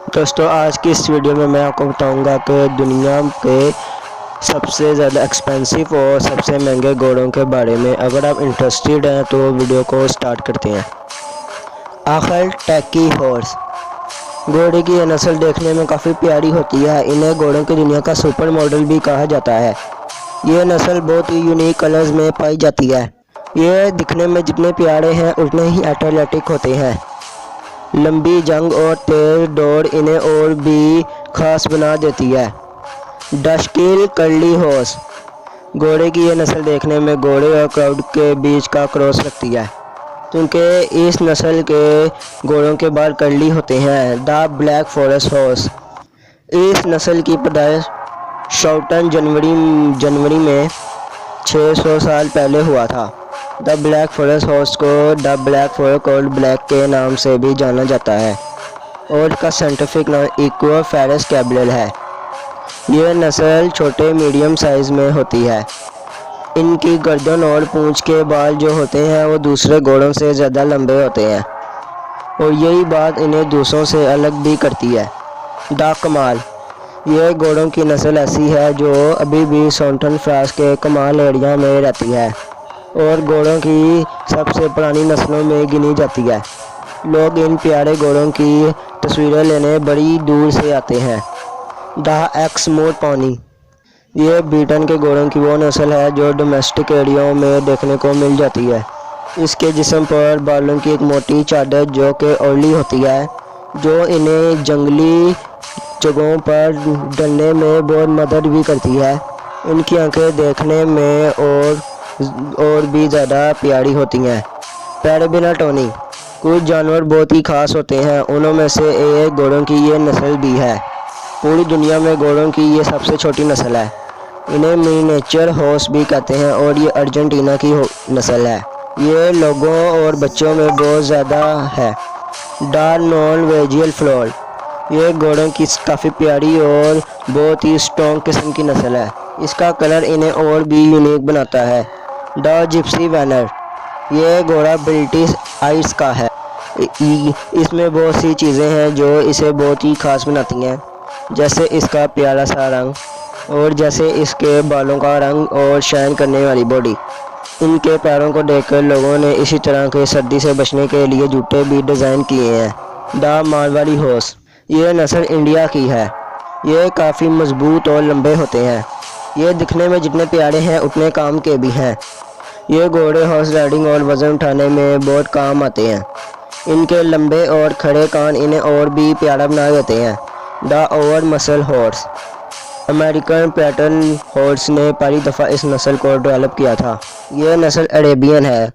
دوستو آج کی اس ویڈیو میں آپ کو بتاؤں گا کہ دنیا کے سب سے زیادہ ایکسپینسو اور سب سے مہنگے گھوڑوں کے بارے میں۔ اگر آپ انٹرسٹڈ ہیں تو ویڈیو کو سٹارٹ کرتے ہیں۔ آخر ٹیکی ہارس گھوڑے کی یہ نسل دیکھنے میں کافی پیاری ہوتی ہے۔ انہیں گھوڑوں کی دنیا کا سپر ماڈل بھی کہا جاتا ہے۔ یہ نسل بہت ہی یونیک کلرز میں پائی جاتی ہے۔ یہ دکھنے میں جتنے پیارے ہیں اتنے ہی ایتھلیٹک ہوتے ہیں۔ لمبی جنگ اور تیز دوڑ انہیں اور بھی خاص بنا دیتی ہے۔ ڈشکیل کرلی ہارس گھوڑے کی یہ نسل دیکھنے میں گھوڑے اور کراؤڈ کے بیچ کا کراس لگتی ہے، کیونکہ اس نسل کے گھوڑوں کے بال کرلی ہوتے ہیں۔ دا بلیک فاریسٹ ہارس اس نسل کی پیدائش شاؤٹن جنوری میں 600 سال پہلے ہوا تھا۔ دا بلیک فاریسٹ ہارس کو دا بلیک فور کولڈ بلیک کے نام سے بھی جانا جاتا ہے اور اس کا سائنٹیفک نام ایکوا فیرس کیبرل ہے۔ یہ نسل چھوٹے میڈیم سائز میں ہوتی ہے۔ ان کی گردن اور پونچھ کے بال جو ہوتے ہیں وہ دوسرے گھوڑوں سے زیادہ لمبے ہوتے ہیں اور یہی بات انہیں دوسروں سے الگ بھی کرتی ہے۔ دا کمال یہ گھوڑوں کی نسل ایسی ہے جو ابھی بھی ساؤتھرن فرانس کے کمال ایریا میں رہتی ہے اور گھوڑوں کی سب سے پرانی نسلوں میں گنی جاتی ہے۔ لوگ ان پیارے گھوڑوں کی تصویریں لینے بڑی دور سے آتے ہیں۔ دا ایکسموڈ پونی یہ بریٹن کے گھوڑوں کی وہ نسل ہے جو ڈومیسٹک ایریاؤں میں دیکھنے کو مل جاتی ہے۔ اس کے جسم پر بالوں کی ایک موٹی چادر جو کہ اولی ہوتی ہے، جو انہیں جنگلی جگہوں پر ڈلنے میں بہت مدد بھی کرتی ہے۔ ان کی آنکھیں دیکھنے میں اور بھی زیادہ پیاری ہوتی ہیں۔ پیرابینا ٹونی کچھ جانور بہت ہی خاص ہوتے ہیں، انہوں میں سے ایک گھوڑوں کی یہ نسل بھی ہے۔ پوری دنیا میں گھوڑوں کی یہ سب سے چھوٹی نسل ہے۔ انہیں منیچر ہارس بھی کہتے ہیں اور یہ ارجنٹینا کی نسل ہے۔ یہ لوگوں اور بچوں میں بہت زیادہ ہے۔ دا نارویجین فلور یہ گھوڑوں کی کافی پیاری اور بہت ہی اسٹرانگ قسم کی نسل ہے۔ اس کا کلر انہیں اور بھی یونیک بناتا ہے۔ دا جپسی وینر یہ گھوڑا برٹش آئلز کا ہے۔ اس میں بہت سی چیزیں ہیں جو اسے بہت ہی خاص بناتی ہیں، جیسے اس کا پیارا سا رنگ اور جیسے اس کے بالوں کا رنگ اور شائن کرنے والی باڈی۔ ان کے پیروں کو دیکھ کر لوگوں نے اسی طرح کے سردی سے بچنے کے لیے جوتے بھی ڈیزائن کیے ہیں۔ دا مارواڑی ہارس یہ نسل انڈیا کی ہے۔ یہ کافی مضبوط اور لمبے ہوتے ہیں۔ یہ دکھنے میں جتنے پیارے ہیں اتنے کام کے بھی ہیں۔ یہ گھوڑے ہارس رائڈنگ اور وزن اٹھانے میں بہت کام آتے ہیں۔ ان کے لمبے اور کھڑے کان انہیں اور بھی پیارا بنا دیتے ہیں۔ دا اوور مسل ہارس امریکن پیٹرن ہارس نے پہلی دفعہ اس نسل کو ڈیولپ کیا تھا۔ یہ نسل عربین ہے۔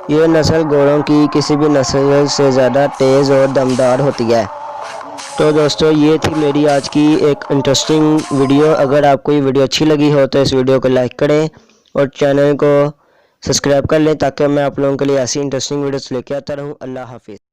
یہ نسل گھوڑوں کی کسی بھی نسل سے زیادہ تیز اور دمدار ہوتی ہے۔ تو دوستو یہ تھی میری آج کی ایک انٹرسٹنگ ویڈیو۔ اگر آپ کو یہ ویڈیو اچھی لگی ہو تو اس ویڈیو کو لائک کریں اور چینل کو سبسکرائب کر لیں تاکہ میں آپ لوگوں کے لیے ایسی انٹرسٹنگ ویڈیوز لے کے آتا رہوں۔ اللہ حافظ۔